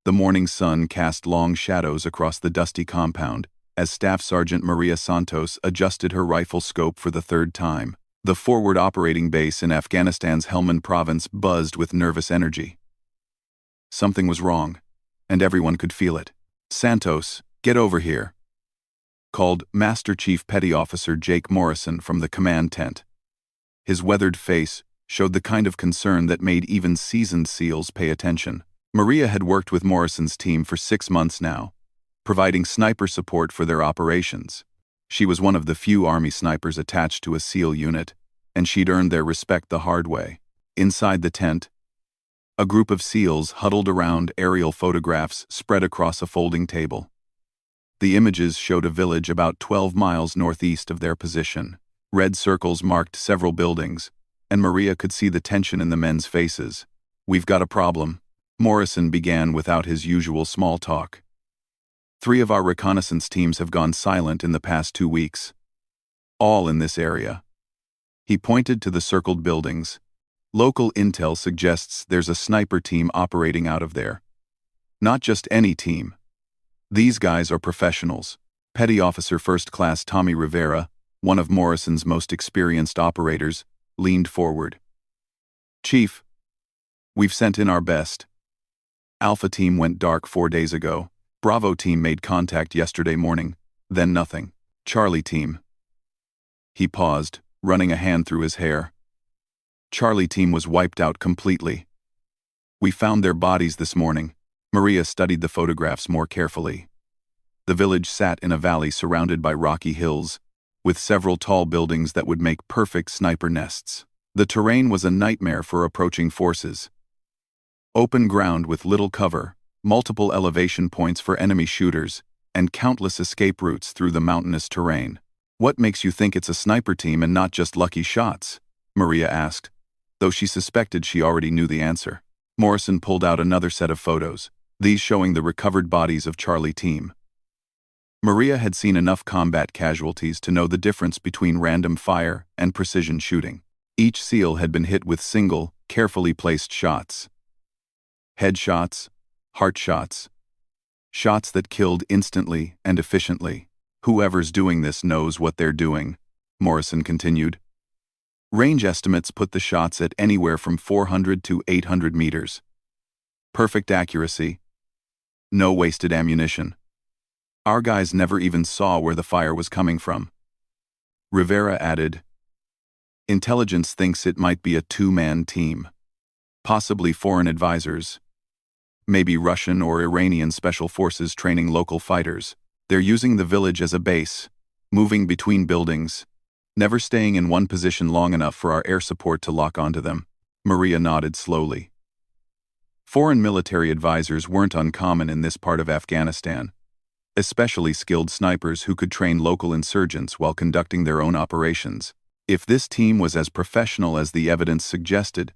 The morning sun cast long shadows across the dusty compound as Staff Sergeant Maria Santos adjusted her rifle scope for the third time. The forward operating base in Afghanistan's Helmand province buzzed with nervous energy. Something was wrong, and everyone could feel it. "Santos, get over here," called Master Chief Petty Officer Jake Morrison from the command tent. His weathered face showed the kind of concern that made even seasoned SEALs pay attention. Maria had worked with Morrison's team for 6 months now, providing sniper support for their operations. She was one of the few Army snipers attached to a SEAL unit, and she'd earned their respect the hard way. Inside the tent, a group of SEALs huddled around aerial photographs spread across a folding table. The images showed a village about 12 miles northeast of their position. Red circles marked several buildings, and Maria could see the tension in the men's faces. "We've got a problem," Morrison began without his usual small talk. "3 of our reconnaissance teams have gone silent in the past 2 weeks. All in this area." He pointed to the circled buildings. "Local intel suggests there's a sniper team operating out of there. Not just any team. These guys are professionals." Petty Officer First Class Tommy Rivera, one of Morrison's most experienced operators, leaned forward. "Chief, we've sent in our best. Alpha team went dark 4 days ago. Bravo team made contact yesterday morning, then nothing. Charlie team." He paused, running a hand through his hair. "Charlie team was wiped out completely. We found their bodies this morning." Maria studied the photographs more carefully. The village sat in a valley surrounded by rocky hills, with several tall buildings that would make perfect sniper nests. The terrain was a nightmare for approaching forces. Open ground with little cover, multiple elevation points for enemy shooters, and countless escape routes through the mountainous terrain. "What makes you think it's a sniper team and not just lucky shots?" Maria asked, though she suspected she already knew the answer. Morrison pulled out another set of photos, these showing the recovered bodies of Charlie team. Maria had seen enough combat casualties to know the difference between random fire and precision shooting. Each SEAL had been hit with single, carefully placed shots. Headshots, heart shots. Shots that killed instantly and efficiently. "Whoever's doing this knows what they're doing," Morrison continued. "Range estimates put the shots at anywhere from 400 to 800 meters. Perfect accuracy. No wasted ammunition. Our guys never even saw where the fire was coming from." Rivera added, "Intelligence thinks it might be a 2-man team. Possibly foreign advisors. Maybe Russian or Iranian special forces training local fighters. They're using the village as a base, moving between buildings, never staying in one position long enough for our air support to lock onto them." Maria nodded slowly. Foreign military advisors weren't uncommon in this part of Afghanistan, especially skilled snipers who could train local insurgents while conducting their own operations. If this team was as professional as the evidence suggested,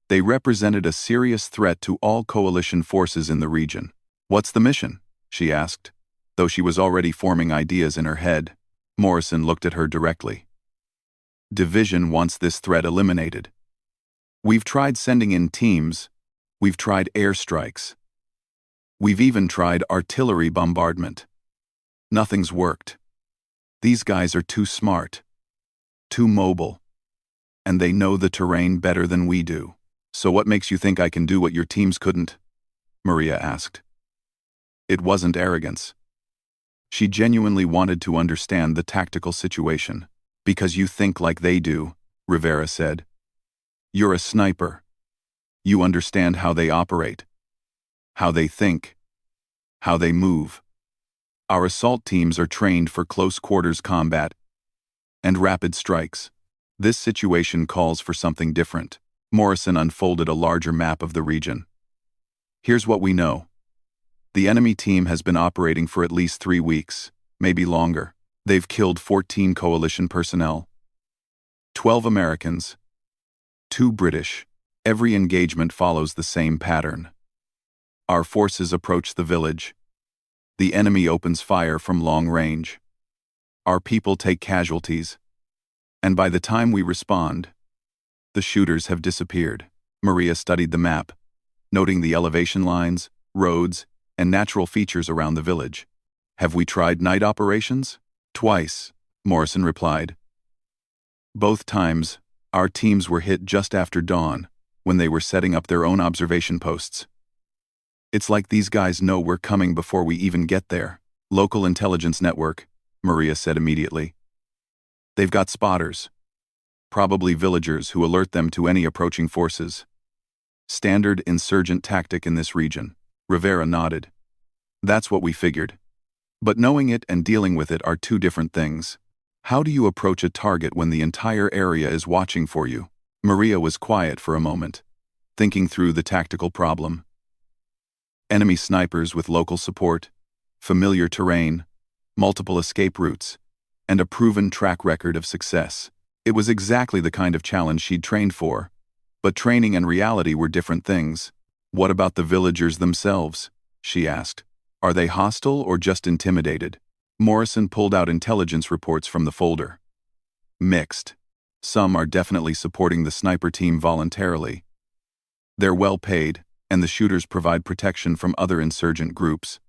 they represented a serious threat to all coalition forces in the region. "What's the mission?" she asked, though she was already forming ideas in her head. Morrison looked at her directly. "Division wants this threat eliminated. We've tried sending in teams. We've tried airstrikes. We've even tried artillery bombardment. Nothing's worked. These guys are too smart, too mobile, and they know the terrain better than we do." "So what makes you think I can do what your teams couldn't?" Maria asked. It wasn't arrogance. She genuinely wanted to understand the tactical situation. "Because you think like they do," Rivera said. "You're a sniper. You understand how they operate, how they think, how they move. Our assault teams are trained for close quarters combat and rapid strikes. This situation calls for something different." Morrison unfolded a larger map of the region. "Here's what we know. The enemy team has been operating for at least 3 weeks, maybe longer. They've killed 14 coalition personnel, 12 Americans, 2 British. Every engagement follows the same pattern. Our forces approach the village. The enemy opens fire from long range. Our people take casualties, and by the time we respond, the shooters have disappeared." Maria studied the map, noting the elevation lines, roads, and natural features around the village. Have we tried night operations? Twice, Morrison replied. Both times, our teams were hit just after dawn, when they were setting up their own observation posts. It's like these guys know we're coming before we even get there. Local intelligence network, Maria said immediately. They've got spotters. Probably villagers who alert them to any approaching forces. Standard insurgent tactic in this region. Rivera nodded. That's what we figured. But knowing it and dealing with it are two different things. How do you approach a target when the entire area is watching for you? Maria was quiet for a moment, thinking through the tactical problem. Enemy snipers with local support, familiar terrain, multiple escape routes, and a proven track record of success. It was exactly the kind of challenge she'd trained for. But training and reality were different things. What about the villagers themselves? She asked. Are they hostile or just intimidated? Morrison pulled out intelligence reports from the folder. Mixed. Some are definitely supporting the sniper team voluntarily. They're well paid, and the shooters provide protection from other insurgent groups.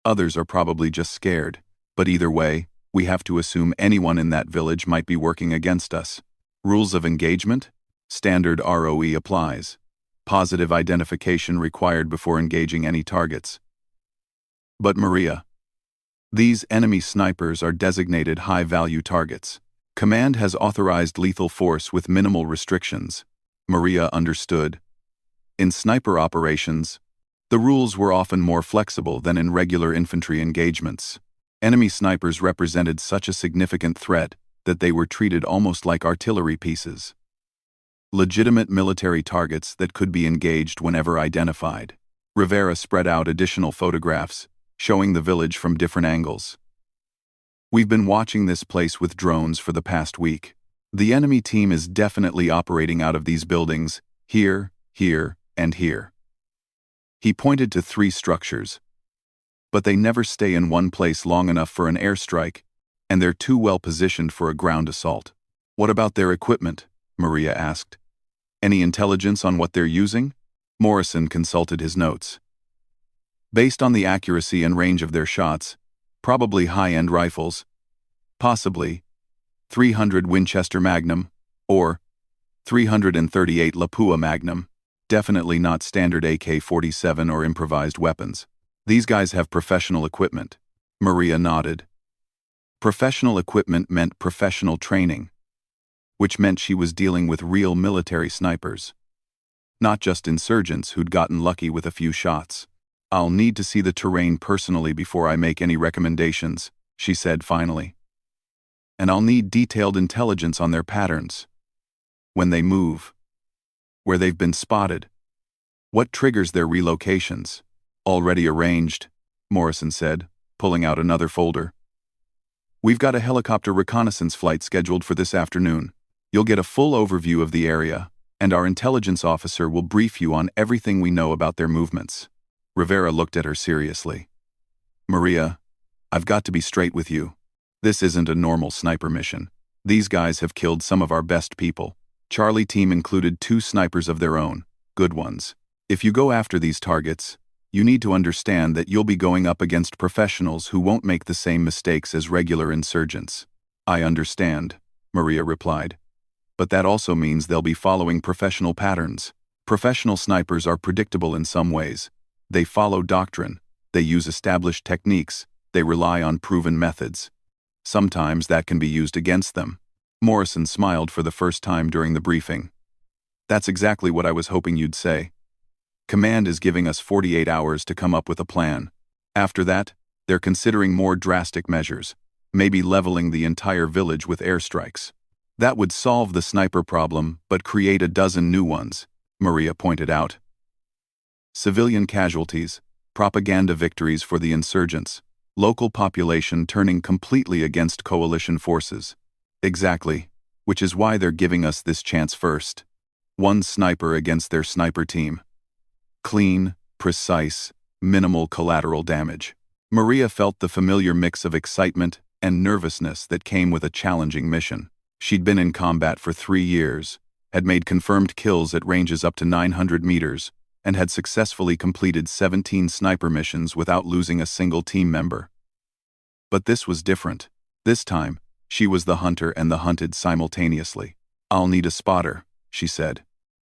Others are probably just scared, but either way, we have to assume anyone in that village might be working against us. Rules of engagement? Standard ROE applies. Positive identification required before engaging any targets. But Maria, these enemy snipers are designated high-value targets. Command has authorized lethal force with minimal restrictions. Maria understood. In sniper operations, the rules were often more flexible than in regular infantry engagements. Enemy snipers represented such a significant threat that they were treated almost like artillery pieces. Legitimate military targets that could be engaged whenever identified. Rivera spread out additional photographs, showing the village from different angles. We've been watching this place with drones for the past week. The enemy team is definitely operating out of these buildings, here, and here. He pointed to 3 structures. But they never stay in one place long enough for an airstrike, and they're too well positioned for a ground assault. What about their equipment? Maria asked. Any intelligence on what they're using? Morrison consulted his notes. Based on the accuracy and range of their shots, probably high-end rifles, possibly 300 Winchester Magnum, or 338 Lapua Magnum, definitely not standard AK-47 or improvised weapons. These guys have professional equipment. Maria nodded. Professional equipment meant professional training, which meant she was dealing with real military snipers, not just insurgents who'd gotten lucky with a few shots. I'll need to see the terrain personally before I make any recommendations, she said finally. And I'll need detailed intelligence on their patterns. When they move. Where they've been spotted. What triggers their relocations? Already arranged, Morrison said, pulling out another folder. We've got a helicopter reconnaissance flight scheduled for this afternoon. You'll get a full overview of the area, and our intelligence officer will brief you on everything we know about their movements. Rivera looked at her seriously. Maria, I've got to be straight with you. This isn't a normal sniper mission. These guys have killed some of our best people. Charlie team included 2 snipers of their own, good ones. If you go after these targets, you need to understand that you'll be going up against professionals who won't make the same mistakes as regular insurgents. I understand, Maria replied. But that also means they'll be following professional patterns. Professional snipers are predictable in some ways. They follow doctrine, they use established techniques, they rely on proven methods. Sometimes that can be used against them. Morrison smiled for the first time during the briefing. That's exactly what I was hoping you'd say. Command is giving us 48 hours to come up with a plan. After that, they're considering more drastic measures, maybe leveling the entire village with airstrikes. That would solve the sniper problem but create a dozen new ones, Maria pointed out. Civilian casualties, propaganda victories for the insurgents, local population turning completely against coalition forces. Exactly, which is why they're giving us this chance first. One sniper against their sniper team. Clean, precise, minimal collateral damage. Maria felt the familiar mix of excitement and nervousness that came with a challenging mission. She'd been in combat for 3 years, had made confirmed kills at ranges up to 900 meters, and had successfully completed 17 sniper missions without losing a single team member. But this was different. This time, she was the hunter and the hunted simultaneously. "I'll need a spotter," she said.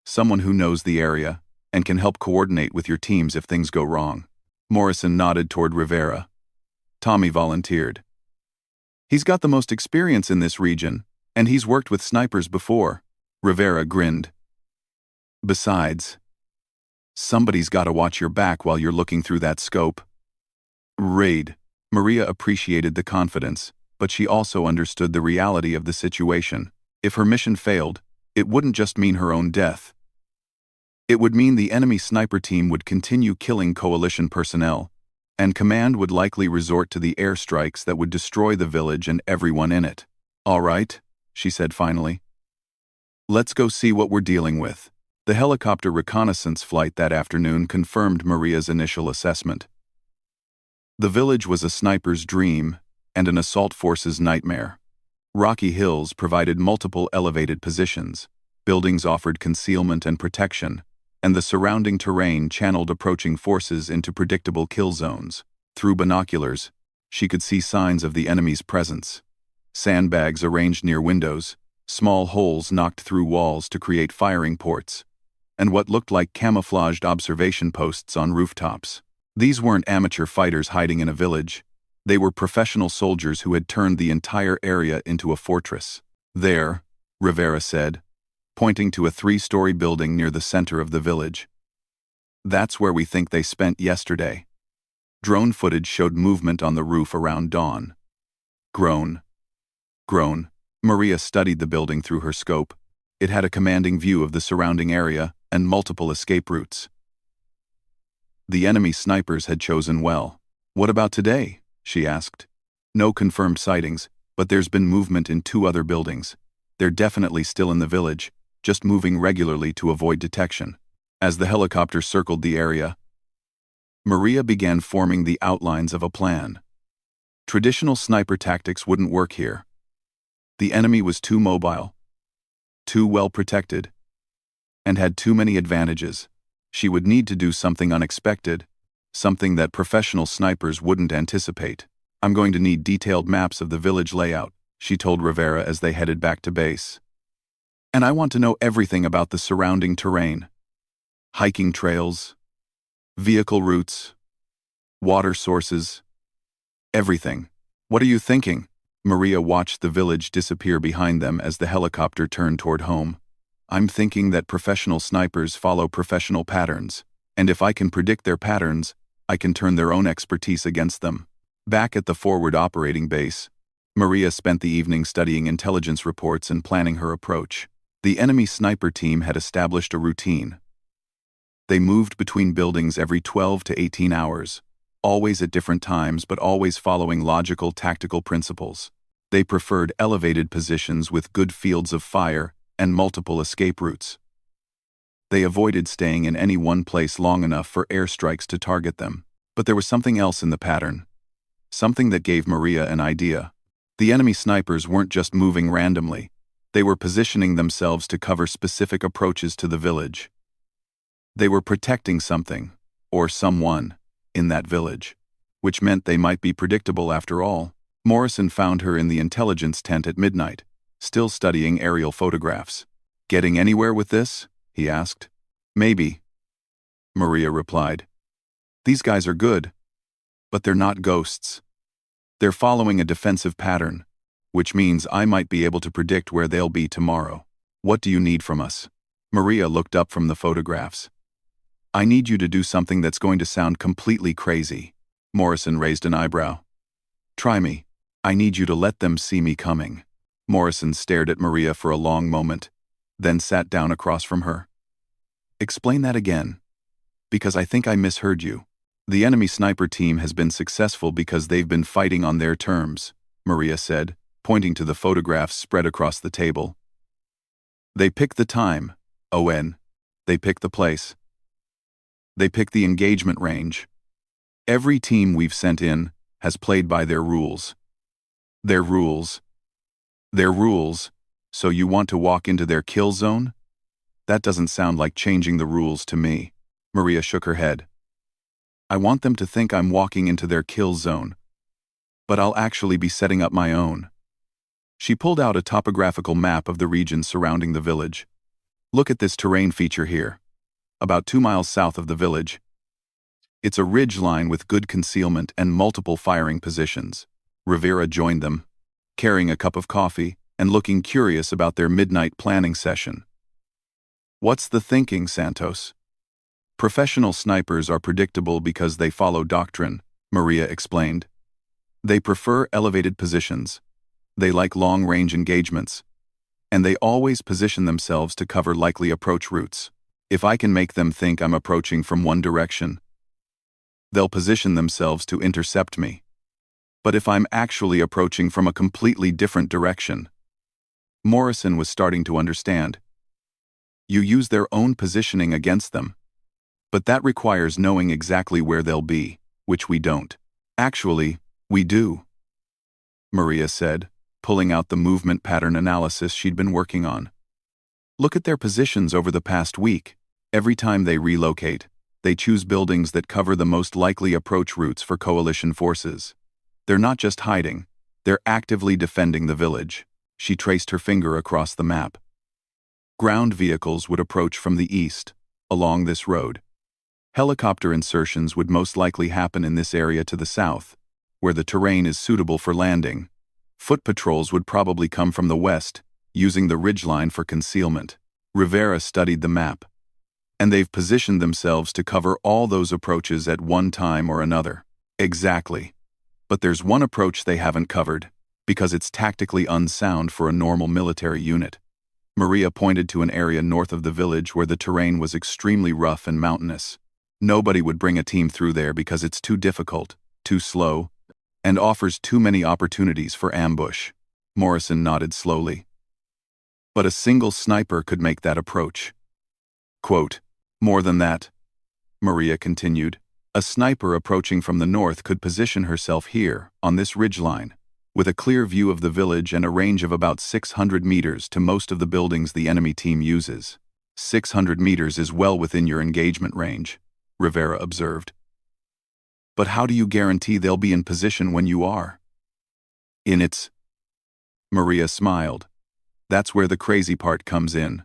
"Someone who knows the area and can help coordinate with your teams if things go wrong." Morrison nodded toward Rivera. Tommy volunteered. "He's got the most experience in this region, and he's worked with snipers before." Rivera grinned. "Besides, somebody's got to watch your back while you're looking through that scope." Raid. Maria appreciated the confidence, but she also understood the reality of the situation. If her mission failed, it wouldn't just mean her own death. It would mean the enemy sniper team would continue killing coalition personnel, and command would likely resort to the airstrikes that would destroy the village and everyone in it. "All right," she said finally. "Let's go see what we're dealing with." The helicopter reconnaissance flight that afternoon confirmed Maria's initial assessment. The village was a sniper's dream and an assault force's nightmare. Rocky hills provided multiple elevated positions, buildings offered concealment and protection, and the surrounding terrain channeled approaching forces into predictable kill zones. Through binoculars, she could see signs of the enemy's presence. Sandbags arranged near windows, small holes knocked through walls to create firing ports, and what looked like camouflaged observation posts on rooftops. These weren't amateur fighters hiding in a village. They were professional soldiers who had turned the entire area into a fortress. "There," Rivera said, pointing to a 3-story building near the center of the village. "That's where we think they spent yesterday." Drone footage showed movement on the roof around dawn. Groan. Maria studied the building through her scope. It had a commanding view of the surrounding area and multiple escape routes. The enemy snipers had chosen well. "What about today?" she asked. "No confirmed sightings, but there's been movement in 2 other buildings. They're definitely still in the village, just moving regularly to avoid detection." As the helicopter circled the area, Maria began forming the outlines of a plan. Traditional sniper tactics wouldn't work here. The enemy was too mobile, too well protected, and had too many advantages. She would need to do something unexpected, something that professional snipers wouldn't anticipate. "I'm going to need detailed maps of the village layout," she told Rivera as they headed back to base. "And I want to know everything about the surrounding terrain. Hiking trails, vehicle routes, water sources, everything." "What are you thinking?" Maria watched the village disappear behind them as the helicopter turned toward home. "I'm thinking that professional snipers follow professional patterns, and if I can predict their patterns, I can turn their own expertise against them." Back at the forward operating base, Maria spent the evening studying intelligence reports and planning her approach. The enemy sniper team had established a routine. They moved between buildings every 12 to 18 hours, always at different times but always following logical tactical principles. They preferred elevated positions with good fields of fire and multiple escape routes. They avoided staying in any one place long enough for airstrikes to target them. But there was something else in the pattern. Something that gave Maria an idea. The enemy snipers weren't just moving randomly. They were positioning themselves to cover specific approaches to the village. They were protecting something, or someone, in that village, which meant they might be predictable after all. Morrison found her in the intelligence tent at midnight, still studying aerial photographs. "Getting anywhere with this?" he asked. "Maybe," Maria replied. "These guys are good, but they're not ghosts. They're following a defensive pattern, which means I might be able to predict where they'll be tomorrow." "What do you need from us?" Maria looked up from the photographs. "I need you to do something that's going to sound completely crazy." Morrison raised an eyebrow. "Try me. I need you to let them see me coming." Morrison stared at Maria for a long moment, then sat down across from her. "Explain that again, because I think I misheard you." "The enemy sniper team has been successful because they've been fighting on their terms," Maria said, pointing to the photographs spread across the table. "They pick the time, Owen. They pick the place. They pick the engagement range. Every team we've sent in has played by their rules. Their rules. Their rules, so you want to walk into their kill zone? That doesn't sound like changing the rules to me." Maria shook her head. I want them to think I'm walking into their kill zone, but I'll actually be setting up my own. She pulled out a topographical map of the region surrounding the village. Look at this terrain feature here, about 2 miles south of the village. It's a ridge line with good concealment and multiple firing positions. Rivera joined them, carrying a cup of coffee and looking curious about their midnight planning session. What's the thinking, Santos? Professional snipers are predictable because they follow doctrine, Maria explained. They prefer elevated positions. They like long-range engagements. And they always position themselves to cover likely approach routes. If I can make them think I'm approaching from one direction, they'll position themselves to intercept me. But if I'm actually approaching from a completely different direction, Morrison was starting to understand. You use their own positioning against them. But that requires knowing exactly where they'll be, which we don't. Actually, we do, Maria said, pulling out the movement pattern analysis she'd been working on. Look at their positions over the past week. Every time they relocate, they choose buildings that cover the most likely approach routes for coalition forces. They're not just hiding, they're actively defending the village. She traced her finger across the map. Ground vehicles would approach from the east, along this road. Helicopter insertions would most likely happen in this area to the south, where the terrain is suitable for landing. Foot patrols would probably come from the west, using the ridgeline for concealment. Rivera studied the map. And they've positioned themselves to cover all those approaches at one time or another. Exactly. But there's one approach they haven't covered, because it's tactically unsound for a normal military unit. Maria pointed to an area north of the village where the terrain was extremely rough and mountainous. Nobody would bring a team through there because it's too difficult, too slow, and offers too many opportunities for ambush. Morrison nodded slowly. But a single sniper could make that approach. Quote, more than that, Maria continued, a sniper approaching from the north could position herself here, on this ridgeline, with a clear view of the village and a range of about 600 meters to most of the buildings the enemy team uses. 600 meters is well within your engagement range, Rivera observed. But how do you guarantee they'll be in position when you are? In its... Maria smiled. That's where the crazy part comes in.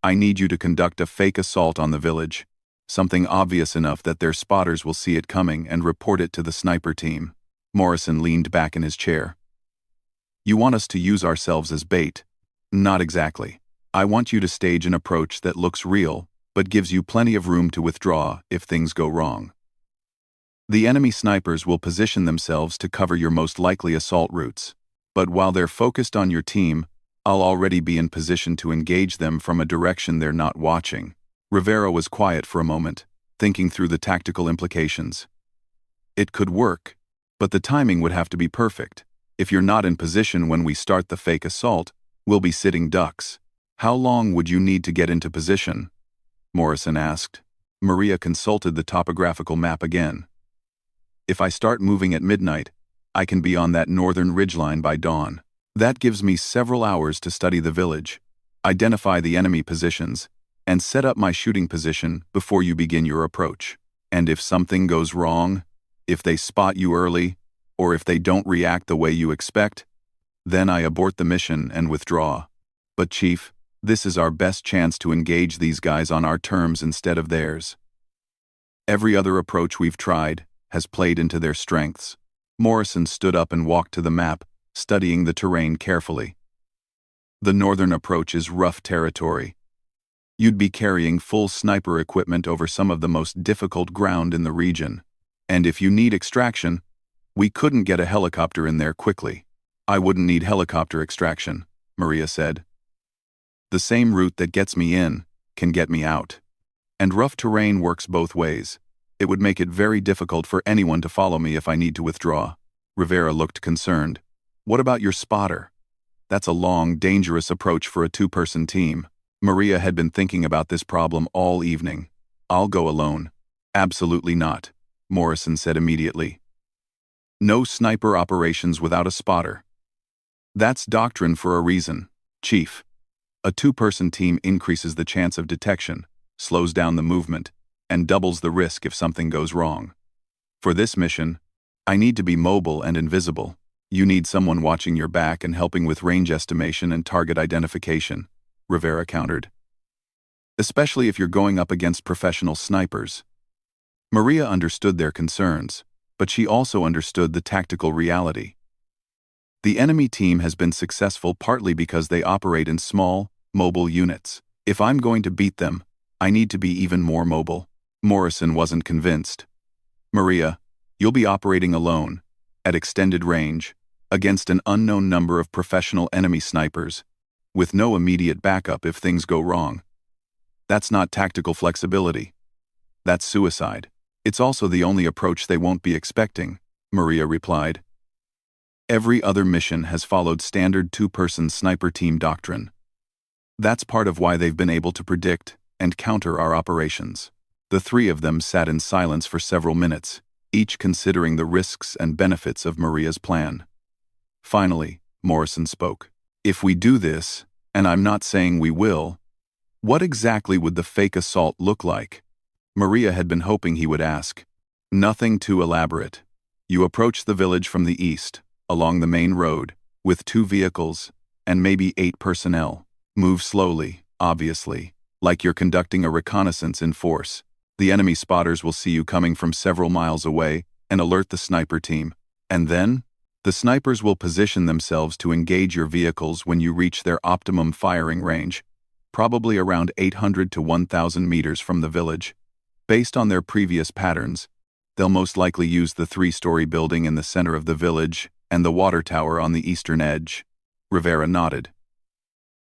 I need you to conduct a fake assault on the village, something obvious enough that their spotters will see it coming and report it to the sniper team. Morrison leaned back in his chair. You want us to use ourselves as bait? Not exactly. I want you to stage an approach that looks real, but gives you plenty of room to withdraw if things go wrong. The enemy snipers will position themselves to cover your most likely assault routes, but while they're focused on your team, I'll already be in position to engage them from a direction they're not watching. Rivera was quiet for a moment, thinking through the tactical implications. It could work, but the timing would have to be perfect. If you're not in position when we start the fake assault, we'll be sitting ducks. How long would you need to get into position? Morrison asked. Maria consulted the topographical map again. If I start moving at midnight, I can be on that northern ridgeline by dawn. That gives me several hours to study the village, identify the enemy positions, and set up my shooting position before you begin your approach. And if something goes wrong, if they spot you early, or if they don't react the way you expect, then I abort the mission and withdraw. But Chief, this is our best chance to engage these guys on our terms instead of theirs. Every other approach we've tried has played into their strengths. Morrison stood up and walked to the map, studying the terrain carefully. The northern approach is rough territory. You'd be carrying full sniper equipment over some of the most difficult ground in the region. And if you need extraction, we couldn't get a helicopter in there quickly. I wouldn't need helicopter extraction, Maria said. The same route that gets me in can get me out. And rough terrain works both ways. It would make it very difficult for anyone to follow me if I need to withdraw. Rivera looked concerned. What about your spotter? That's a long, dangerous approach for a two-person team. Maria had been thinking about this problem all evening. I'll go alone. Absolutely not, Morrison said immediately. No sniper operations without a spotter. That's doctrine for a reason, Chief. A two-person team increases the chance of detection, slows down the movement, and doubles the risk if something goes wrong. For this mission, I need to be mobile and invisible. You need someone watching your back and helping with range estimation and target identification, Rivera countered. Especially if you're going up against professional snipers. Maria understood their concerns, but she also understood the tactical reality. The enemy team has been successful partly because they operate in small, mobile units. If I'm going to beat them, I need to be even more mobile. Morrison wasn't convinced. Maria, you'll be operating alone, at extended range, against an unknown number of professional enemy snipers, with no immediate backup if things go wrong. That's not tactical flexibility. That's suicide. It's also the only approach they won't be expecting, Maria replied. Every other mission has followed standard two-person sniper team doctrine. That's part of why they've been able to predict and counter our operations. The three of them sat in silence for several minutes, each considering the risks and benefits of Maria's plan. Finally, Morrison spoke. If we do this, and I'm not saying we will, what exactly would the fake assault look like? Maria had been hoping he would ask. Nothing too elaborate. You approach the village from the east, along the main road, with 2 vehicles, and maybe 8 personnel. Move slowly, obviously, like you're conducting a reconnaissance in force. The enemy spotters will see you coming from several miles away and alert the sniper team. And then, the snipers will position themselves to engage your vehicles when you reach their optimum firing range, probably around 800 to 1,000 meters from the village. Based on their previous patterns, they'll most likely use the 3-story building in the center of the village and the water tower on the eastern edge. Rivera nodded.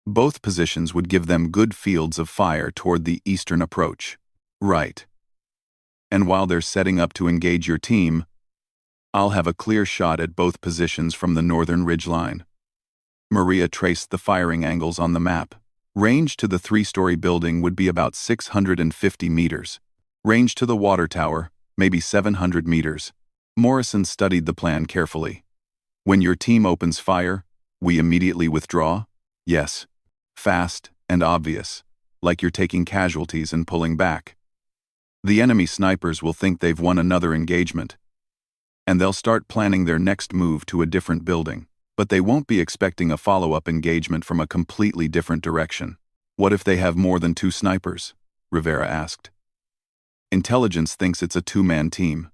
Both positions would give them good fields of fire toward the eastern approach. Right. And while they're setting up to engage your team, I'll have a clear shot at both positions from the northern ridgeline. Maria traced the firing angles on the map. Range to the 3-story building would be about 650 meters. Range to the water tower, maybe 700 meters. Morrison studied the plan carefully. When your team opens fire, we immediately withdraw? Yes. Fast and obvious, like you're taking casualties and pulling back. The enemy snipers will think they've won another engagement, and they'll start planning their next move to a different building. But they won't be expecting a follow-up engagement from a completely different direction. What if they have more than 2 snipers? Rivera asked. Intelligence thinks it's a 2-man team.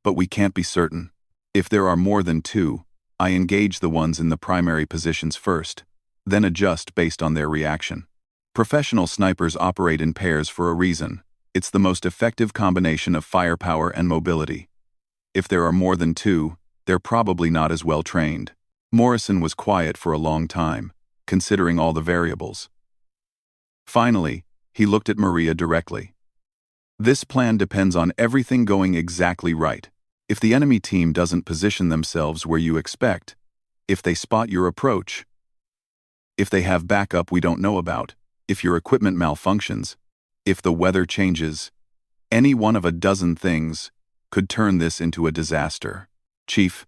But we can't be certain. If there are more than 2, I engage the ones in the primary positions first, then adjust based on their reaction. Professional snipers operate in pairs for a reason. It's the most effective combination of firepower and mobility. If there are more than 2, they're probably not as well trained. Morrison was quiet for a long time, considering all the variables. Finally, he looked at Maria directly. This plan depends on everything going exactly right. If the enemy team doesn't position themselves where you expect, if they spot your approach, if they have backup we don't know about, if your equipment malfunctions, if the weather changes, any one of a dozen things could turn this into a disaster. Chief,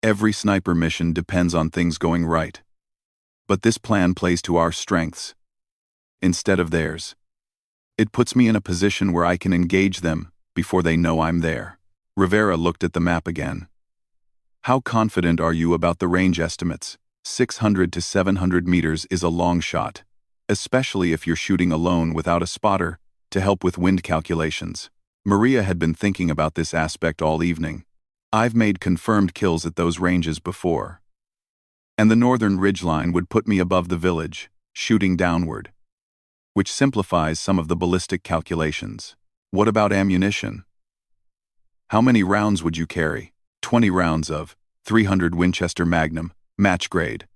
every sniper mission depends on things going right. But this plan plays to our strengths, instead of theirs. It puts me in a position where I can engage them before they know I'm there. Rivera looked at the map again. How confident are you about the range estimates? 600 to 700 meters is a long shot, especially if you're shooting alone without a spotter to help with wind calculations. Maria had been thinking about this aspect all evening. I've made confirmed kills at those ranges before. And the northern ridgeline would put me above the village, shooting downward, which simplifies some of the ballistic calculations. What about ammunition? How many rounds would you carry? 20 rounds of .300 Winchester Magnum, match grade.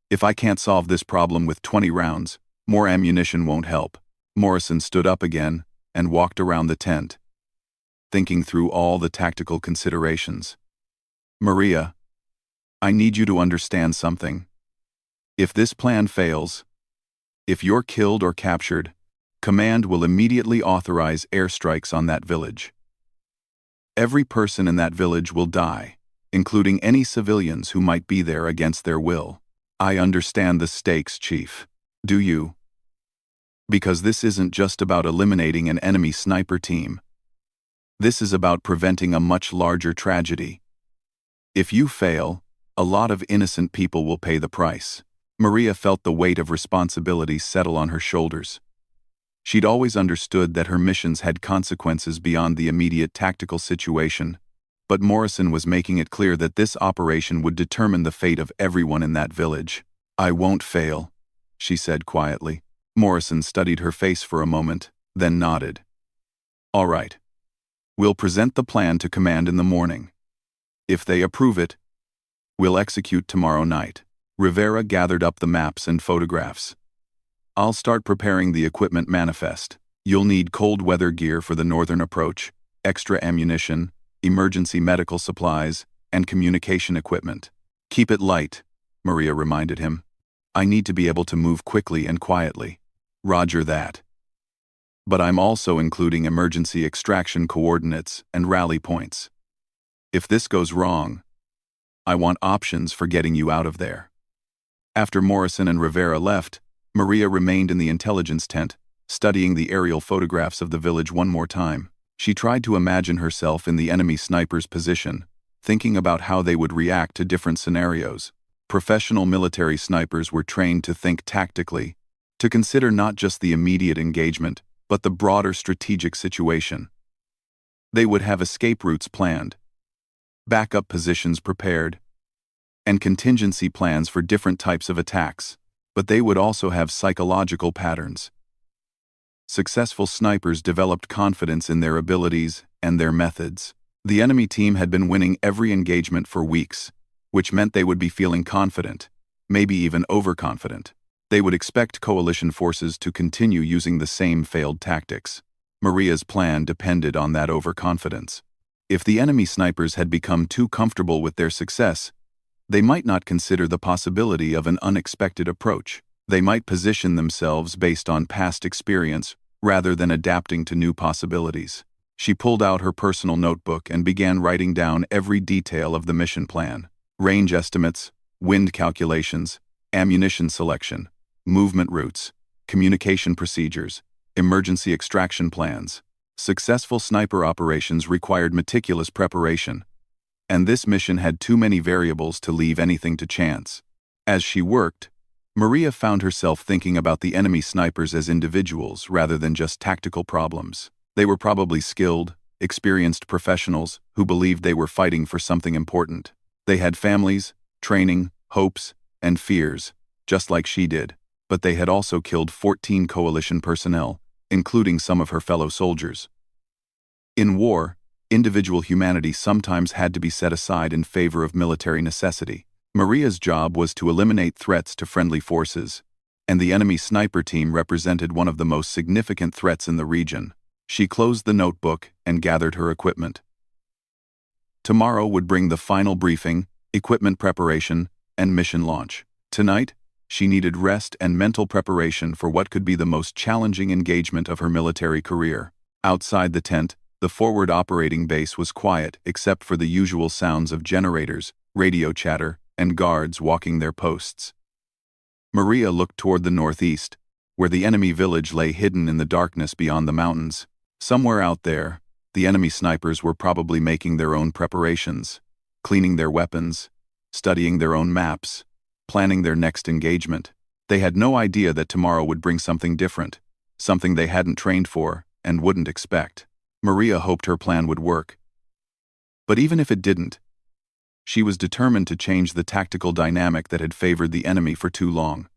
If I can't solve this problem with 20 rounds, more ammunition won't help. Morrison stood up again and walked around the tent, thinking through all the tactical considerations. Maria, I need you to understand something. If this plan fails, if you're killed or captured, Command will immediately authorize airstrikes on that village. Every person in that village will die, including any civilians who might be there against their will. I understand the stakes, Chief. Do you? Because this isn't just about eliminating an enemy sniper team. This is about preventing a much larger tragedy. If you fail, a lot of innocent people will pay the price. Maria felt the weight of responsibility settle on her shoulders. She'd always understood that her missions had consequences beyond the immediate tactical situation, but Morrison was making it clear that this operation would determine the fate of everyone in that village. "I won't fail," she said quietly. Morrison studied her face for a moment, then nodded. "All right. We'll present the plan to command in the morning. If they approve it, we'll execute tomorrow night." Rivera gathered up the maps and photographs. "I'll start preparing the equipment manifest. You'll need cold weather gear for the northern approach, extra ammunition, emergency medical supplies, and communication equipment. Keep it light," Maria reminded him. "I need to be able to move quickly and quietly." "Roger that. But I'm also including emergency extraction coordinates and rally points. If this goes wrong, I want options for getting you out of there." After Morrison and Rivera left, Maria remained in the intelligence tent, studying the aerial photographs of the village one more time. She tried to imagine herself in the enemy sniper's position, thinking about how they would react to different scenarios. Professional military snipers were trained to think tactically, to consider not just the immediate engagement, but the broader strategic situation. They would have escape routes planned, backup positions prepared, and contingency plans for different types of attacks, but they would also have psychological patterns. Successful snipers developed confidence in their abilities and their methods. The enemy team had been winning every engagement for weeks, which meant they would be feeling confident, maybe even overconfident. They would expect coalition forces to continue using the same failed tactics. Maria's plan depended on that overconfidence. If the enemy snipers had become too comfortable with their success, they might not consider the possibility of an unexpected approach. They might position themselves based on past experience rather than adapting to new possibilities. She pulled out her personal notebook and began writing down every detail of the mission plan. Range estimates, wind calculations, ammunition selection, movement routes, communication procedures, emergency extraction plans. Successful sniper operations required meticulous preparation, and this mission had too many variables to leave anything to chance. As she worked, Maria found herself thinking about the enemy snipers as individuals rather than just tactical problems. They were probably skilled, experienced professionals who believed they were fighting for something important. They had families, training, hopes, and fears, just like she did, but they had also killed 14 coalition personnel, including some of her fellow soldiers. In war, individual humanity sometimes had to be set aside in favor of military necessity. Maria's job was to eliminate threats to friendly forces, and the enemy sniper team represented one of the most significant threats in the region. She closed the notebook and gathered her equipment. Tomorrow would bring the final briefing, equipment preparation, and mission launch. Tonight, she needed rest and mental preparation for what could be the most challenging engagement of her military career. Outside the tent, the forward operating base was quiet except for the usual sounds of generators, radio chatter, and guards walking their posts. Maria looked toward the northeast, where the enemy village lay hidden in the darkness beyond the mountains. Somewhere out there, the enemy snipers were probably making their own preparations, cleaning their weapons, studying their own maps, planning their next engagement. They had no idea that tomorrow would bring something different, something they hadn't trained for and wouldn't expect. Maria hoped her plan would work. But even if it didn't, she was determined to change the tactical dynamic that had favored the enemy for too long.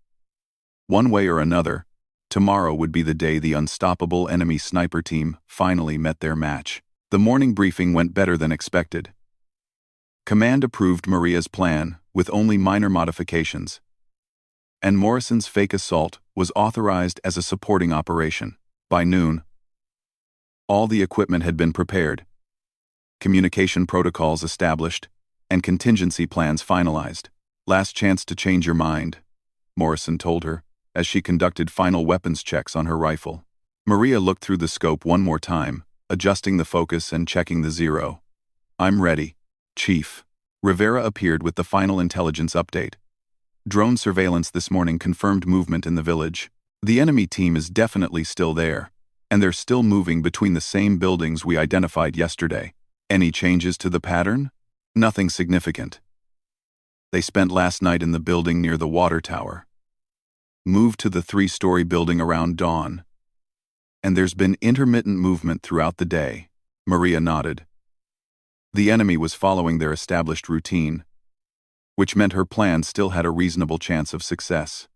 One way or another, tomorrow would be the day the unstoppable enemy sniper team finally met their match. The morning briefing went better than expected. Command approved Maria's plan, with only minor modifications, and Morrison's fake assault was authorized as a supporting operation. By noon, all the equipment had been prepared, communication protocols established, and contingency plans finalized. "Last chance to change your mind," Morrison told her, as she conducted final weapons checks on her rifle. Maria looked through the scope one more time, adjusting the focus and checking the zero. "I'm ready, Chief." Rivera appeared with the final intelligence update. Drone surveillance this morning confirmed movement in the village. The enemy team is definitely still there, and they're still moving between the same buildings we identified yesterday. Any changes to the pattern? Nothing significant. They spent last night in the building near the water tower. Moved to the 3-story building around dawn. And there's been intermittent movement throughout the day. Maria nodded. The enemy was following their established routine, which meant her plan still had a reasonable chance of success.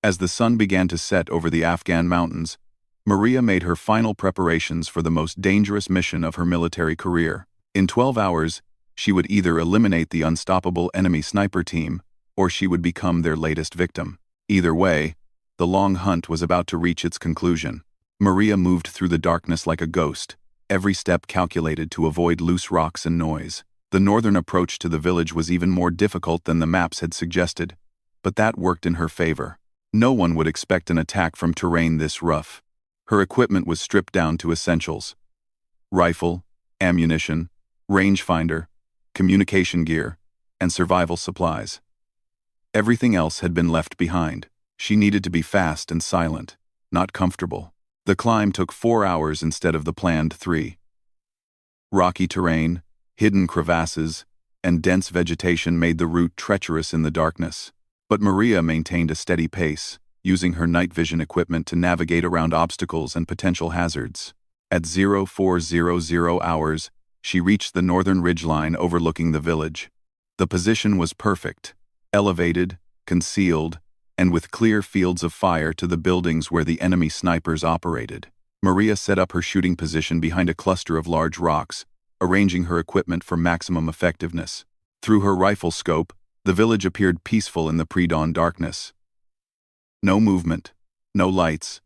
As the sun began to set over the Afghan mountains, Maria made her final preparations for the most dangerous mission of her military career. In 12 hours, she would either eliminate the unstoppable enemy sniper team, or she would become their latest victim. Either way, the long hunt was about to reach its conclusion. Maria moved through the darkness like a ghost, every step calculated to avoid loose rocks and noise. The northern approach to the village was even more difficult than the maps had suggested, but that worked in her favor. No one would expect an attack from terrain this rough. Her equipment was stripped down to essentials: rifle, ammunition, rangefinder, communication gear, and survival supplies. Everything else had been left behind. She needed to be fast and silent, not comfortable. The climb took 4 hours instead of the planned 3. Rocky terrain, hidden crevasses, and dense vegetation made the route treacherous in the darkness. But Maria maintained a steady pace, using her night vision equipment to navigate around obstacles and potential hazards. At 0400 hours, she reached the northern ridgeline overlooking the village. The position was perfect, elevated, concealed, and with clear fields of fire to the buildings where the enemy snipers operated. Maria set up her shooting position behind a cluster of large rocks, arranging her equipment for maximum effectiveness. Through her rifle scope, the village appeared peaceful in the pre-dawn darkness. No movement, no lights,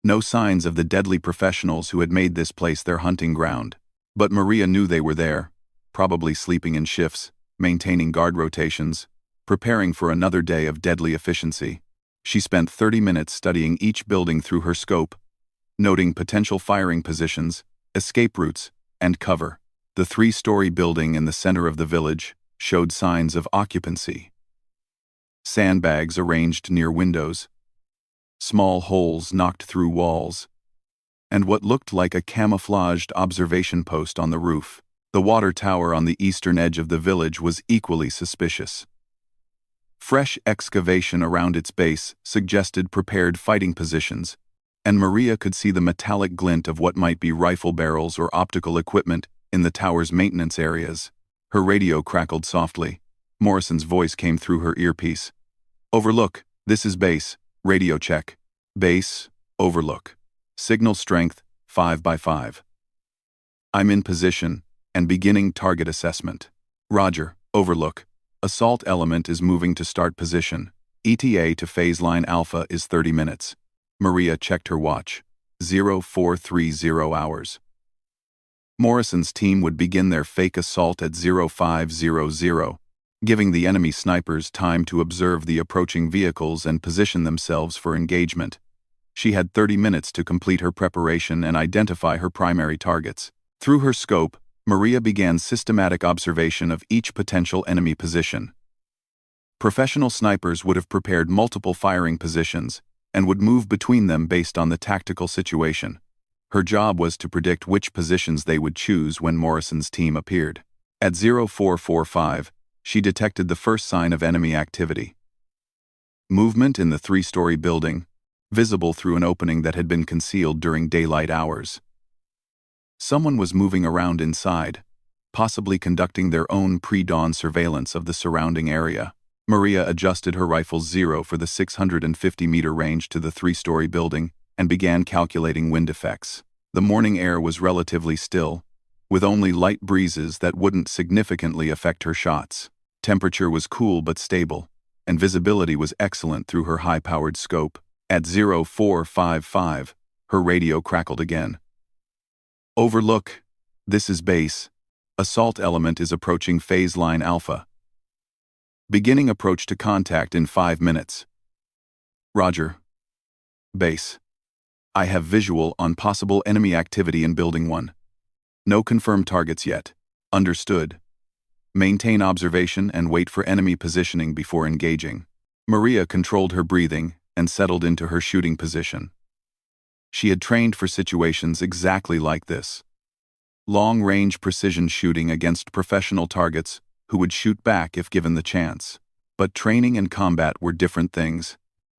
no signs of the deadly professionals who had made this place their hunting ground. But Maria knew they were there, probably sleeping in shifts, maintaining guard rotations, preparing for another day of deadly efficiency. She spent 30 minutes studying each building through her scope, noting potential firing positions, escape routes, and cover. The 3-story building in the center of the village showed signs of occupancy. Sandbags arranged near windows, small holes knocked through walls, and what looked like a camouflaged observation post on the roof. The water tower on the eastern edge of the village was equally suspicious. Fresh excavation around its base suggested prepared fighting positions, and Maria could see the metallic glint of what might be rifle barrels or optical equipment in the tower's maintenance areas. Her radio crackled softly. Morrison's voice came through her earpiece. "Overlook, this is base. Radio check. Base, overlook. Signal strength, 5x5. I'm in position and beginning target assessment. Roger, overlook. Assault element is moving to start position. ETA to phase line alpha is 30 minutes. Maria checked her watch. 0430 hours. Morrison's team would begin their fake assault at 0500, giving the enemy snipers time to observe the approaching vehicles and position themselves for engagement. She had 30 minutes to complete her preparation and identify her primary targets. Through her scope, Maria began systematic observation of each potential enemy position. Professional snipers would have prepared multiple firing positions and would move between them based on the tactical situation. Her job was to predict which positions they would choose when Morrison's team appeared. At 0445, she detected the first sign of enemy activity. Movement in the 3-story building, visible through an opening that had been concealed during daylight hours. Someone was moving around inside, possibly conducting their own pre-dawn surveillance of the surrounding area. Maria adjusted her rifle's 0 for the 650-meter range to the 3-story building and began calculating wind effects. The morning air was relatively still, with only light breezes that wouldn't significantly affect her shots. Temperature was cool but stable, and visibility was excellent through her high-powered scope. At 0455, her radio crackled again. Overlook, this is base. Assault element is approaching phase line alpha. Beginning approach to contact in 5 minutes. Roger. Base. I have visual on possible enemy activity in Building 1. No confirmed targets yet. Understood. Maintain observation and wait for enemy positioning before engaging. Maria controlled her breathing and settled into her shooting position. She had trained for situations exactly like this. Long-range precision shooting against professional targets who would shoot back if given the chance. But training and combat were different things,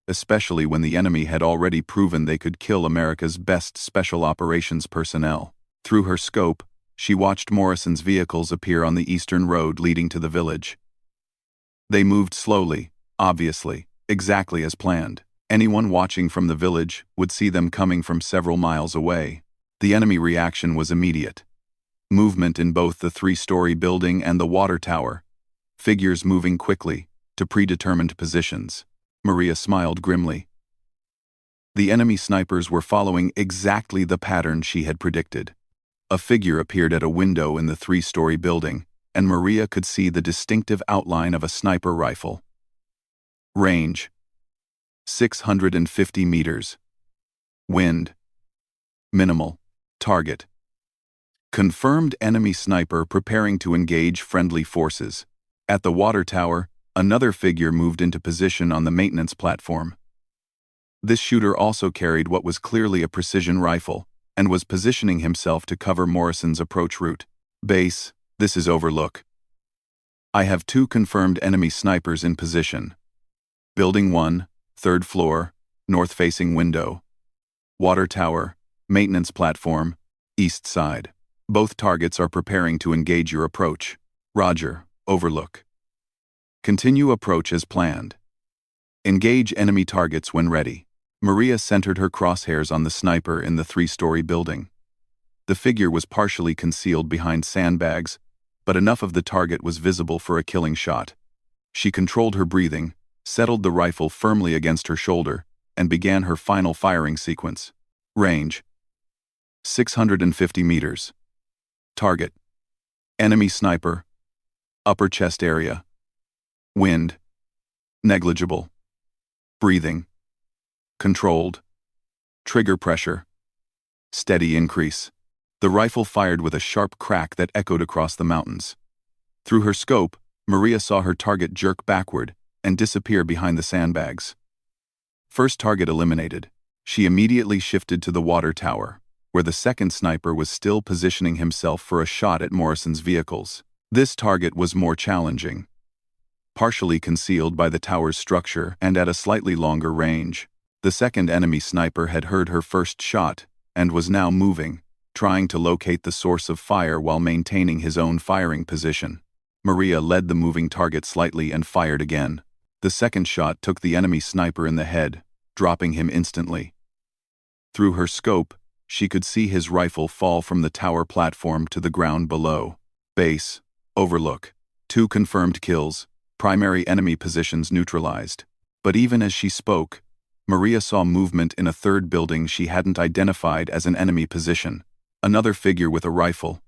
especially when the enemy had already proven they could kill America's best special operations personnel. Through her scope, she watched Morrison's vehicles appear on the eastern road leading to the village. They moved slowly, obviously, exactly as planned. Anyone watching from the village would see them coming from several miles away. The enemy reaction was immediate. Movement in both the three-story building and the water tower. Figures moving quickly, to predetermined positions. Maria smiled grimly. The enemy snipers were following exactly the pattern she had predicted. A figure appeared at a window in the three-story building, and Maria could see the distinctive outline of a sniper rifle. Range: 650 meters. Wind: minimal. Target: confirmed enemy sniper preparing to engage friendly forces. At the water tower, another figure moved into position on the maintenance platform. This shooter also carried what was clearly a precision rifle, and was positioning himself to cover Morrison's approach route. Base: this is Overlook. I have 2 confirmed enemy snipers in position. Building 1, 3rd floor, north-facing window. Water tower, maintenance platform, east side. Both targets are preparing to engage your approach. Roger, Overlook. Continue approach as planned. Engage enemy targets when ready. Maria centered her crosshairs on the sniper in the 3-story building. The figure was partially concealed behind sandbags, but enough of the target was visible for a killing shot. She controlled her breathing, settled the rifle firmly against her shoulder, and began her final firing sequence. Range: 650 meters. Target: enemy sniper. Upper chest area. Wind: negligible. Breathing: controlled. Trigger pressure: steady increase. The rifle fired with a sharp crack that echoed across the mountains. Through her scope, Maria saw her target jerk backward and disappear behind the sandbags. First target eliminated, she immediately shifted to the water tower, where the second sniper was still positioning himself for a shot at Morrison's vehicles. This target was more challenging. Partially concealed by the tower's structure and at a slightly longer range, the second enemy sniper had heard her first shot and was now moving, trying to locate the source of fire while maintaining his own firing position. Maria led the moving target slightly and fired again. The second shot took the enemy sniper in the head, dropping him instantly. Through her scope, she could see his rifle fall from the tower platform to the ground below. Base: Overlook. 2 confirmed kills, primary enemy positions neutralized. But even as she spoke, Maria saw movement in a third building she hadn't identified as an enemy position. Another figure with a rifle,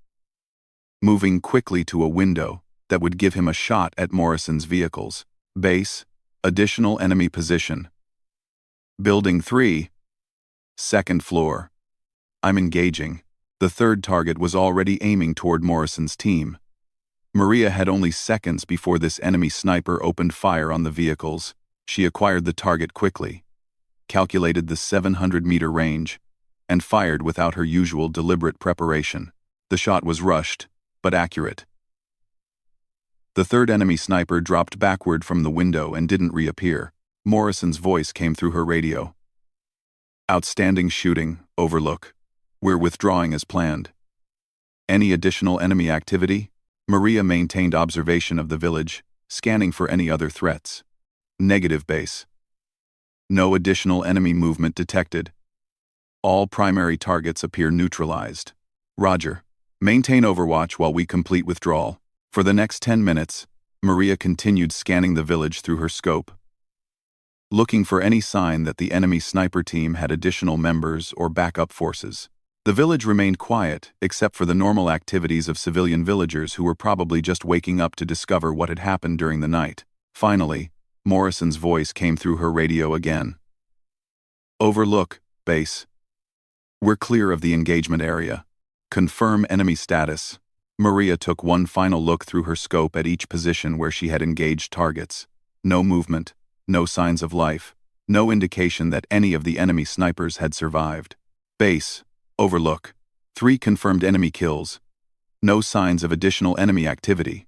moving quickly to a window that would give him a shot at Morrison's vehicles. Base: additional enemy position. Building 3, 2nd floor. I'm engaging. The third target was already aiming toward Morrison's team. Maria had only seconds before this enemy sniper opened fire on the vehicles. She acquired the target quickly, calculated the 700-meter range, and fired without her usual deliberate preparation. The shot was rushed, but accurate. The third enemy sniper dropped backward from the window and didn't reappear. Morrison's voice came through her radio. Outstanding shooting, Overlook. We're withdrawing as planned. Any additional enemy activity? Maria maintained observation of the village, scanning for any other threats. Negative, base. No additional enemy movement detected. All primary targets appear neutralized. Roger. Maintain overwatch while we complete withdrawal. For the next 10 minutes, Maria continued scanning the village through her scope, looking for any sign that the enemy sniper team had additional members or backup forces. The village remained quiet, except for the normal activities of civilian villagers who were probably just waking up to discover what had happened during the night. Finally, Morrison's voice came through her radio again. Overlook, base. We're clear of the engagement area. Confirm enemy status. Maria took one final look through her scope at each position where she had engaged targets. No movement, no signs of life. No indication that any of the enemy snipers had survived. Base. Overlook. 3 confirmed enemy kills. No signs of additional enemy activity.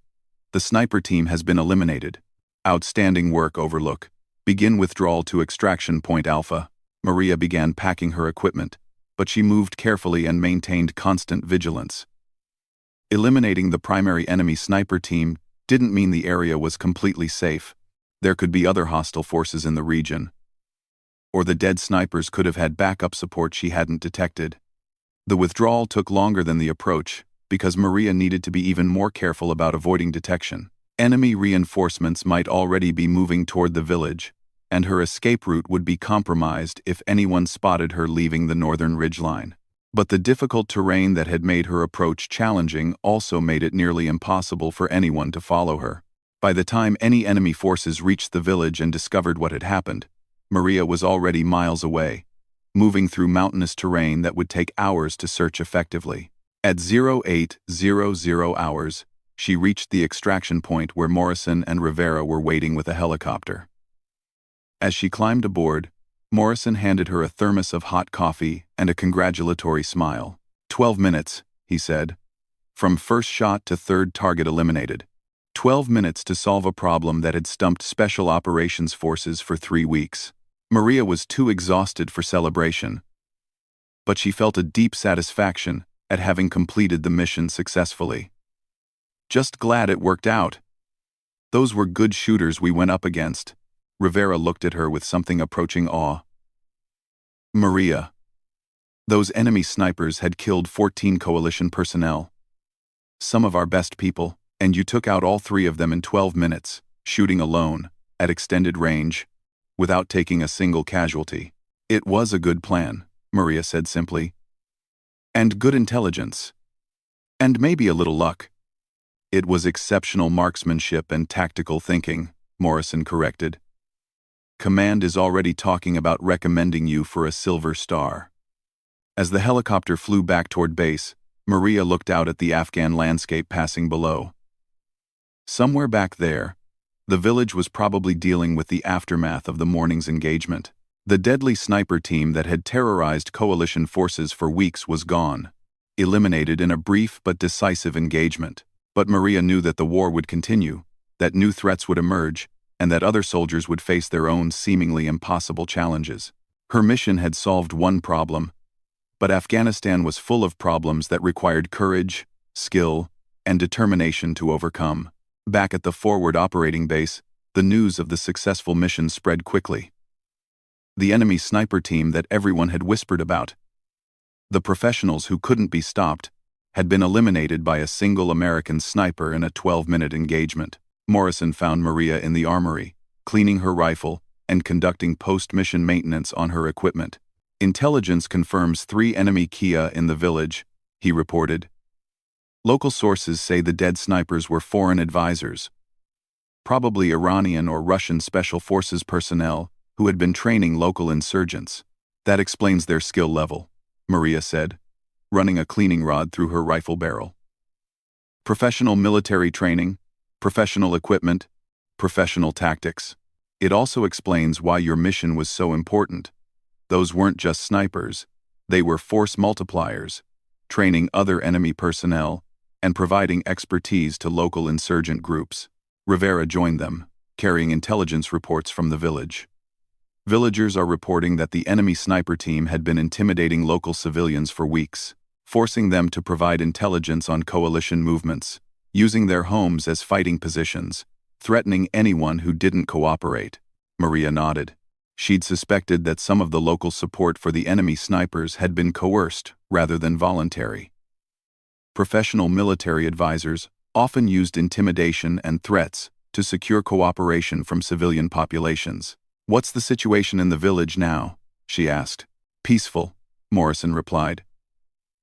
The sniper team has been eliminated. Outstanding work, Overlook. Begin withdrawal to extraction point Alpha. Maria began packing her equipment, but she moved carefully and maintained constant vigilance. Eliminating the primary enemy sniper team didn't mean the area was completely safe. There could be other hostile forces in the region. Or the dead snipers could have had backup support she hadn't detected. The withdrawal took longer than the approach, because Maria needed to be even more careful about avoiding detection. Enemy reinforcements might already be moving toward the village, and her escape route would be compromised if anyone spotted her leaving the northern ridgeline. But the difficult terrain that had made her approach challenging also made it nearly impossible for anyone to follow her. By the time any enemy forces reached the village and discovered what had happened, Maria was already miles away, moving through mountainous terrain that would take hours to search effectively. At 0800 hours, she reached the extraction point where Morrison and Rivera were waiting with a helicopter. As she climbed aboard, Morrison handed her a thermos of hot coffee and a congratulatory smile. 12 minutes, he said. From first shot to third target eliminated. 12 minutes to solve a problem that had stumped Special Operations Forces for 3 weeks. Maria was too exhausted for celebration, but she felt a deep satisfaction at having completed the mission successfully. Just glad it worked out. Those were good shooters we went up against. Rivera looked at her with something approaching awe. Maria. Those enemy snipers had killed 14 coalition personnel. Some of our best people, and you took out all 3 of them in 12 minutes, shooting alone, at extended range, without taking a single casualty. It was a good plan, Maria said simply. And good intelligence. And maybe a little luck. It was exceptional marksmanship and tactical thinking, Morrison corrected. Command is already talking about recommending you for a Silver Star. As the helicopter flew back toward base, Maria looked out at the Afghan landscape passing below. Somewhere back there, the village was probably dealing with the aftermath of the morning's engagement. The deadly sniper team that had terrorized coalition forces for weeks was gone, eliminated in a brief but decisive engagement. But Maria knew that the war would continue, that new threats would emerge, and that other soldiers would face their own seemingly impossible challenges. Her mission had solved one problem, but Afghanistan was full of problems that required courage, skill, and determination to overcome. Back at the forward operating base, the news of the successful mission spread quickly. The enemy sniper team that everyone had whispered about, the professionals who couldn't be stopped, had been eliminated by a single American sniper in a 12-minute engagement. Morrison found Maria in the armory, cleaning her rifle and conducting post-mission maintenance on her equipment. Intelligence confirms 3 enemy Kia in the village, he reported. Local sources say the dead snipers were foreign advisors, probably Iranian or Russian special forces personnel who had been training local insurgents. That explains their skill level, Maria said, running a cleaning rod through her rifle barrel. Professional military training, professional equipment, professional tactics. It also explains why your mission was so important. Those weren't just snipers, they were force multipliers, training other enemy personnel and providing expertise to local insurgent groups. Rivera joined them, carrying intelligence reports from the village. Villagers are reporting that the enemy sniper team had been intimidating local civilians for weeks, forcing them to provide intelligence on coalition movements, using their homes as fighting positions, threatening anyone who didn't cooperate. Maria nodded. She'd suspected that some of the local support for the enemy snipers had been coerced rather than voluntary. Professional military advisors often used intimidation and threats to secure cooperation from civilian populations. What's the situation in the village now? She asked. Peaceful, Morrison replied.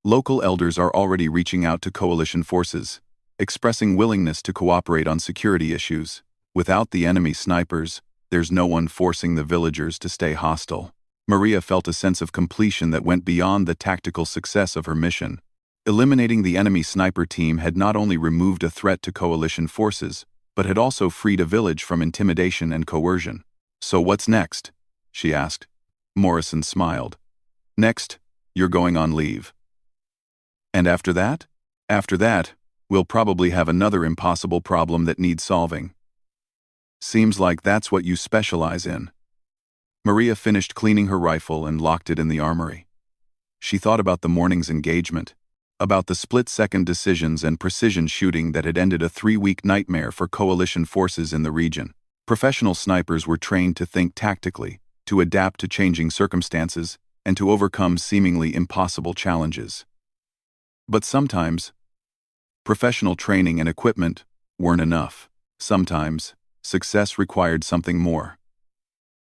Local elders are already reaching out to coalition forces, expressing willingness to cooperate on security issues. Without the enemy snipers, there's no one forcing the villagers to stay hostile. Maria felt a sense of completion that went beyond the tactical success of her mission. Eliminating the enemy sniper team had not only removed a threat to coalition forces, but had also freed a village from intimidation and coercion. So what's next? she asked. Morrison smiled. Next, you're going on leave. And after that? After that, we'll probably have another impossible problem that needs solving. Seems like that's what you specialize in. Maria finished cleaning her rifle and locked it in the armory. She thought about the morning's engagement, about the split-second decisions and precision shooting that had ended a 3-week nightmare for coalition forces in the region. Professional snipers were trained to think tactically, to adapt to changing circumstances, and to overcome seemingly impossible challenges. But sometimes, professional training and equipment weren't enough. Sometimes, success required something more.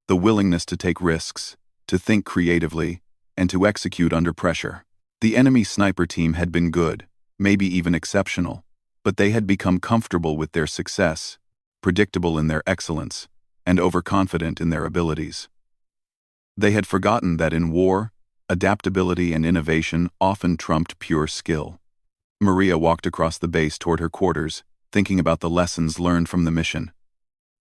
The willingness to take risks, to think creatively, and to execute under pressure. The enemy sniper team had been good, maybe even exceptional, but they had become comfortable with their success, predictable in their excellence, and overconfident in their abilities. They had forgotten that in war, adaptability and innovation often trumped pure skill. Maria walked across the base toward her quarters, thinking about the lessons learned from the mission.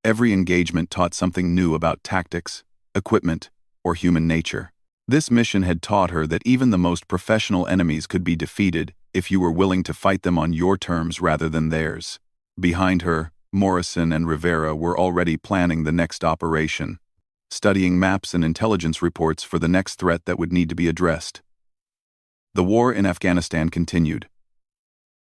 Every engagement taught something new about tactics, equipment, or human nature. This mission had taught her that even the most professional enemies could be defeated if you were willing to fight them on your terms rather than theirs. Behind her, Morrison and Rivera were already planning the next operation, studying maps and intelligence reports for the next threat that would need to be addressed. The war in Afghanistan continued,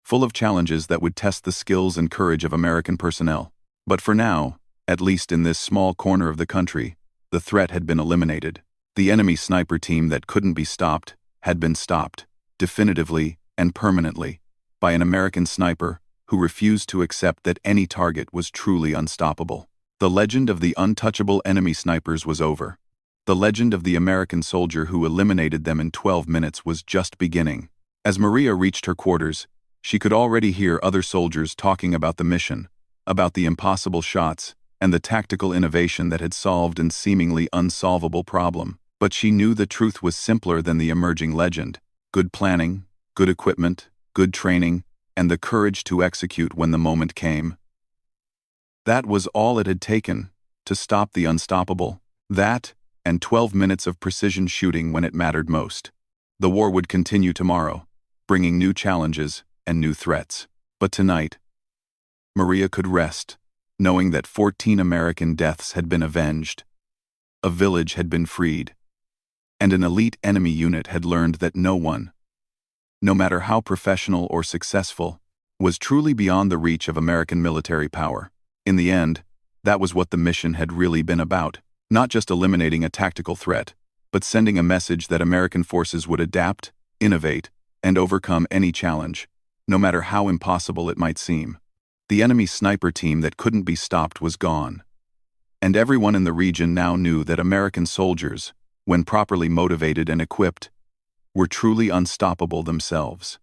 full of challenges that would test the skills and courage of American personnel. But for now, at least in this small corner of the country, the threat had been eliminated. The enemy sniper team that couldn't be stopped had been stopped, definitively and permanently, by an American sniper who refused to accept that any target was truly unstoppable. The legend of the untouchable enemy snipers was over. The legend of the American soldier who eliminated them in 12 minutes was just beginning. As Maria reached her quarters, she could already hear other soldiers talking about the mission, about the impossible shots, and the tactical innovation that had solved an seemingly unsolvable problem. But she knew the truth was simpler than the emerging legend. Good planning, good equipment, good training, and the courage to execute when the moment came. That was all it had taken to stop the unstoppable. That, and 12 minutes of precision shooting when it mattered most. The war would continue tomorrow, bringing new challenges and new threats. But tonight, Maria could rest, knowing that 14 American deaths had been avenged, a village had been freed, and an elite enemy unit had learned that no one, no matter how professional or successful, was truly beyond the reach of American military power. In the end, that was what the mission had really been about, not just eliminating a tactical threat, but sending a message that American forces would adapt, innovate, and overcome any challenge, no matter how impossible it might seem. The enemy sniper team that couldn't be stopped was gone, and everyone in the region now knew that American soldiers, when properly motivated and equipped, were truly unstoppable themselves.